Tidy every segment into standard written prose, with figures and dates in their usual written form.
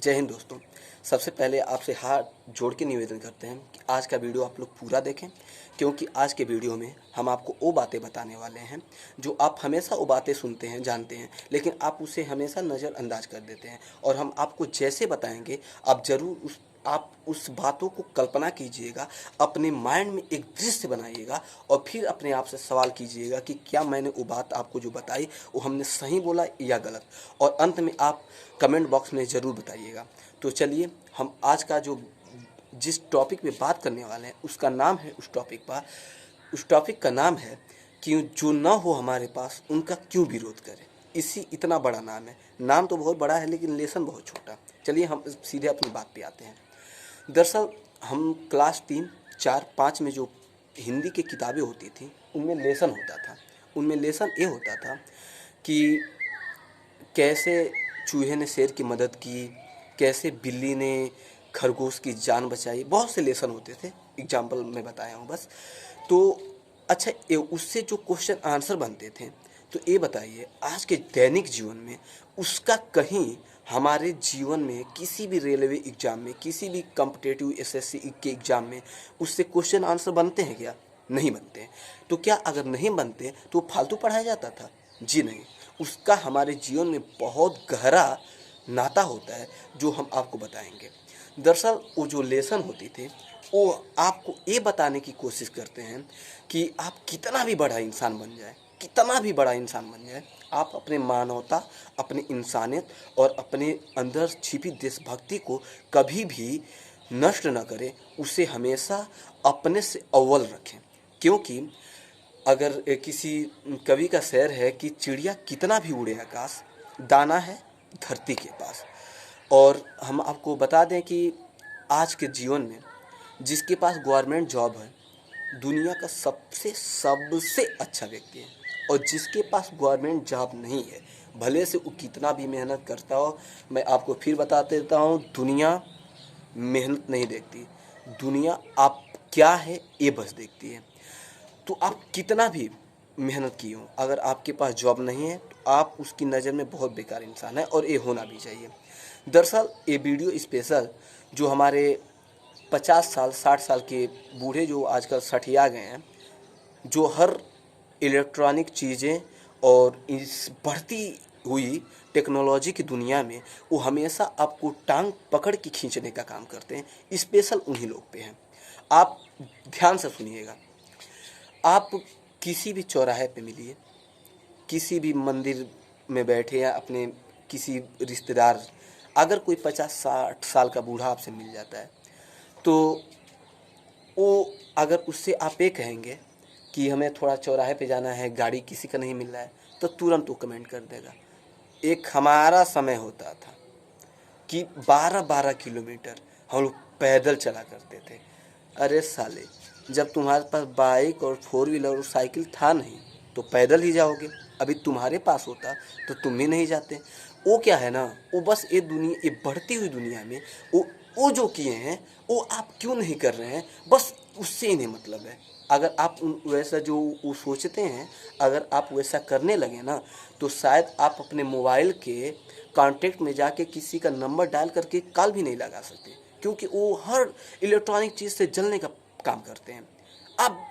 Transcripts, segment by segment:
जय हिंद दोस्तों। सबसे पहले आपसे हाथ जोड़ के निवेदन करते हैं कि आज का वीडियो आप लोग पूरा देखें, क्योंकि आज के वीडियो में हम आपको वो बातें बताने वाले हैं जो आप हमेशा वो बातें सुनते हैं, जानते हैं, लेकिन आप उसे हमेशा नज़रअंदाज कर देते हैं। और हम आपको जैसे बताएंगे आप ज़रूर आप उस बातों को कल्पना कीजिएगा, अपने माइंड में एक दृश्य बनाइएगा और फिर अपने आप से सवाल कीजिएगा कि क्या मैंने वो बात आपको जो बताई वो हमने सही बोला या गलत। और अंत में आप कमेंट बॉक्स में ज़रूर बताइएगा। तो चलिए हम आज का जो जिस टॉपिक पे बात करने वाले हैं उसका नाम है उस टॉपिक का नाम है कि जो ना हो हमारे पास उनका क्यों विरोध करें। इसी इतना बड़ा नाम है, नाम तो बहुत बड़ा है लेकिन लेसन बहुत छोटा। चलिए हम सीधे अपनी बात पे आते हैं। दरअसल हम क्लास 3, 4, 5 में जो हिंदी की किताबें होती थी उनमें लेसन होता था। उनमें लेसन ये होता था कि कैसे चूहे ने शेर की मदद की, कैसे बिल्ली ने खरगोश की जान बचाई। बहुत से लेसन होते थे, एग्जाम्पल मैं बताया हूँ बस। तो अच्छा, ये उससे जो क्वेश्चन आंसर बनते थे, तो ये बताइए आज के दैनिक जीवन में उसका कहीं हमारे जीवन में किसी भी रेलवे एग्ज़ाम में, किसी भी कॉम्पिटिटिव एसएससी के एग्ज़ाम में उससे क्वेश्चन आंसर बनते हैं क्या? नहीं बनते हैं। तो क्या अगर नहीं बनते तो फालतू पढ़ाया जाता था? जी नहीं, उसका हमारे जीवन में बहुत गहरा नाता होता है जो हम आपको बताएंगे। दरअसल वो जो लेसन होती थे वो आपको ये बताने की कोशिश करते हैं कि आप कितना भी बड़ा इंसान बन जाए, कितना भी बड़ा इंसान बन जाए, आप अपने मानवता, अपनी इंसानियत और अपने अंदर छिपी देशभक्ति को कभी भी नष्ट न करें, उसे हमेशा अपने से अव्वल रखें। क्योंकि अगर किसी कवि का शेर है कि चिड़िया कितना भी उड़े आकाश, दाना है धरती के पास। और हम आपको बता दें कि आज के जीवन में जिसके पास गवर्नमेंट जॉब है दुनिया का सबसे सबसे अच्छा व्यक्ति है, और जिसके पास गवर्नमेंट जॉब नहीं है भले से वो कितना भी मेहनत करता हो, मैं आपको फिर बता देता हूँ, दुनिया मेहनत नहीं देखती, दुनिया आप क्या है ये बस देखती है। तो आप कितना भी मेहनत की हो, अगर आपके पास जॉब नहीं है तो आप उसकी नज़र में बहुत बेकार इंसान है, और ये होना भी चाहिए। दरअसल ये वीडियो स्पेशल जो हमारे 50 साल 60 साल के बूढ़े जो आजकल सठिया गए हैं, जो हर इलेक्ट्रॉनिक चीज़ें और इस बढ़ती हुई टेक्नोलॉजी की दुनिया में वो हमेशा आपको टांग पकड़ के खींचने का काम करते हैं, स्पेशल उन्हीं लोग पे हैं। आप ध्यान से सुनिएगा। आप किसी भी चौराहे पे मिलिए, किसी भी मंदिर में बैठे या अपने किसी रिश्तेदार, अगर कोई 50-60 साल का बूढ़ा आपसे मिल जाता है तो वो अगर उससे आप ये कहेंगे कि हमें थोड़ा चौराहे पे जाना है, गाड़ी किसी का नहीं मिल रहा है, तो तुरंत वो कमेंट कर देगा। एक हमारा समय होता था कि 12-12 किलोमीटर हम लोग पैदल चला करते थे। अरे साले, जब तुम्हारे पास बाइक और 4 व्हीलर और साइकिल था नहीं तो पैदल ही जाओगे। अभी तुम्हारे पास होता तो तुम भी नहीं जाते। वो क्या है ना, वो बस ये दुनिया, ये बढ़ती हुई दुनिया में वो जो किए हैं वो आप क्यों नहीं कर रहे हैं, बस उससे इन्हें मतलब है। अगर आप वैसा जो वो सोचते हैं, अगर आप वैसा करने लगे ना तो शायद आप अपने मोबाइल के कांटेक्ट में जाके किसी का नंबर डायल करके कॉल भी नहीं लगा सकते, क्योंकि वो हर इलेक्ट्रॉनिक चीज़ से जलने का काम करते हैं। अब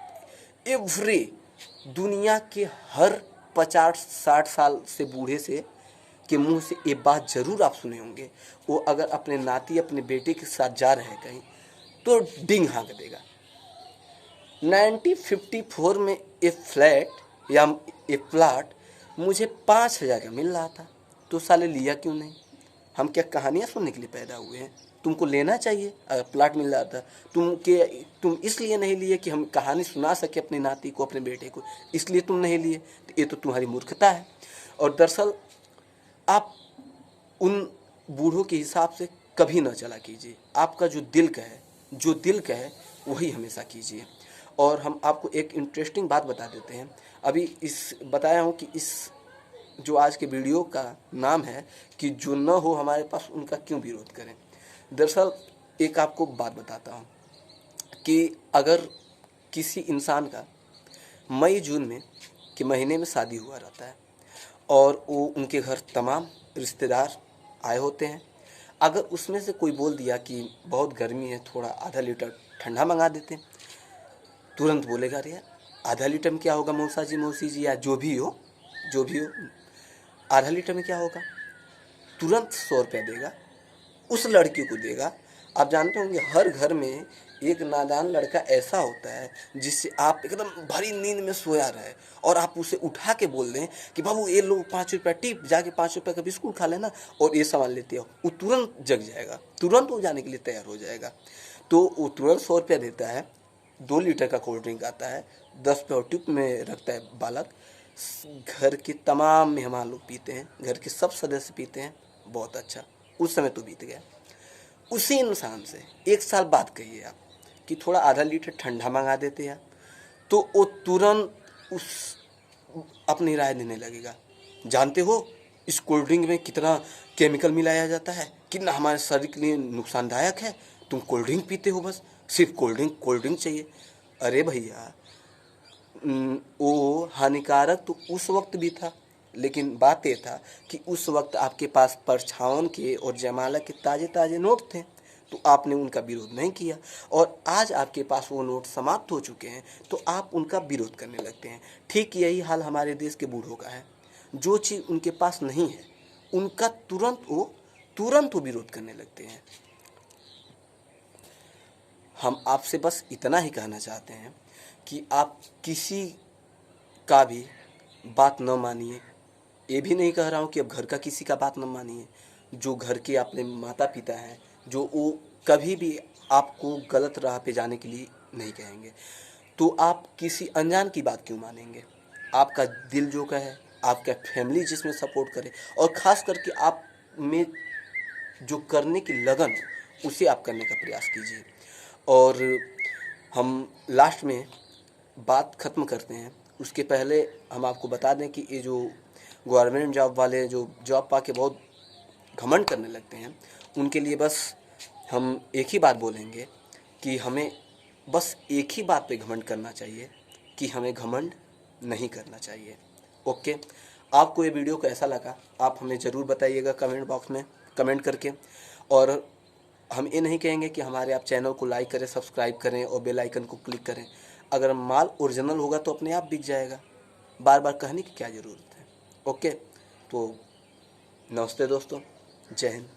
एवरी दुनिया के हर 50-60 साल से बूढ़े से के मुंह से ये बात ज़रूर आप सुने होंगे, वो अगर अपने नाती अपने बेटे के साथ जा रहे हैं कहीं तो डिंग हाँक देगा। 1954 में ये फ्लैट या ये प्लाट मुझे 5,000 का मिल रहा था, तो साले लिया क्यों नहीं? हम क्या कहानियाँ सुनने के लिए पैदा हुए हैं? तुमको लेना चाहिए अगर प्लाट मिल रहा था। तुम इसलिए नहीं लिए कि हम कहानी सुना सके अपने नाती को, अपने बेटे को, इसलिए तुम नहीं लिए। तो ये तो तुम्हारी मूर्खता है। और दरअसल आप उन बूढ़ों के हिसाब से कभी ना चला कीजिए। आपका जो दिल का है वही हमेशा कीजिए। और हम आपको एक इंटरेस्टिंग बात बता देते हैं। अभी इस बताया हूँ कि इस जो आज के वीडियो का नाम है कि जो न हो हमारे पास उनका क्यों विरोध करें। दरअसल एक आपको बात बताता हूँ कि अगर किसी इंसान का मई जून में के महीने में शादी हुआ रहता है और वो उनके घर तमाम रिश्तेदार आए होते हैं, अगर उसमें से कोई बोल दिया कि बहुत गर्मी है, थोड़ा आधा लीटर ठंडा मंगा देते हैं, तुरंत बोलेगा अरे यार आधा लीटर में क्या होगा मौसी जी या जो भी हो, आधा लीटर में क्या होगा, तुरंत 100 रुपया देगा, उस लड़की को देगा। आप जानते होंगे हर घर में एक नादान लड़का ऐसा होता है जिससे आप एकदम भरी नींद में सोया रहे और आप उसे उठा के बोल दें कि बाबू ये लो 5 रुपया टिप, जाके 5 रुपये का बिस्कुट खा लेना और ये सामान लेते हो, वो तुरंत जग जाएगा, तुरंत वो जाने के लिए तैयार हो जाएगा। तो वो तुरंत 100 रुपया देता है, 2 लीटर का कोल्ड ड्रिंक आता है, 10 रुपये और टिप में रखता है बालक। घर के तमाम मेहमान लोग पीते हैं, घर के सब सदस्य पीते हैं, बहुत अच्छा, उस समय तो बीत गया। उसी इंसान से 1 साल बाद कहिए आप कि थोड़ा आधा लीटर ठंडा मंगा देते हैं, तो वो तुरंत उस अपनी राय देने लगेगा। जानते हो इस कोल्ड ड्रिंक में कितना केमिकल मिलाया जाता है, कितना हमारे शरीर के लिए नुकसानदायक है, तुम कोल्ड ड्रिंक पीते हो, बस सिर्फ कोल्ड ड्रिंक चाहिए। अरे भैया वो हानिकारक तो उस वक्त भी था, लेकिन बात ये था कि उस वक्त आपके पास परछावन के और जयमाला के ताज़े ताज़े नोट थे, तो आपने उनका विरोध नहीं किया। और आज आपके पास वो नोट समाप्त हो चुके हैं तो आप उनका विरोध करने लगते हैं। ठीक यही हाल हमारे देश के बूढ़ों का है। जो चीज़ उनके पास नहीं है उनका तुरंत वो विरोध करने लगते हैं। हम आपसे बस इतना ही कहना चाहते हैं कि आप किसी का भी बात न मानिए। ये भी नहीं कह रहा हूँ कि अब घर का किसी का बात न मानिए। जो घर के अपने माता पिता हैं, जो वो कभी भी आपको गलत राह पे जाने के लिए नहीं कहेंगे, तो आप किसी अनजान की बात क्यों मानेंगे। आपका दिल जो कहे, आपका फैमिली जिसमें सपोर्ट करे, और ख़ास करके आप में जो करने की लगन हो उसे आप करने का प्रयास कीजिए। और हम लास्ट में बात ख़त्म करते हैं उसके पहले हम आपको बता दें कि ये जो गवर्नमेंट जॉब वाले जो जॉब पाके बहुत घमंड करने लगते हैं, उनके लिए बस हम एक ही बात बोलेंगे कि हमें बस एक ही बात पे घमंड करना चाहिए कि हमें घमंड नहीं करना चाहिए। ओके, आपको ये वीडियो कैसा लगा आप हमें ज़रूर बताइएगा कमेंट बॉक्स में कमेंट करके। और हम ये नहीं कहेंगे कि हमारे आप चैनल को लाइक करें, सब्सक्राइब करें और बेल आइकन को क्लिक करें। अगर माल ओरिजिनल होगा तो अपने आप बिक जाएगा, बार बार कहने की क्या ज़रूरत है। ओके, तो नमस्ते दोस्तों, जय हिंद।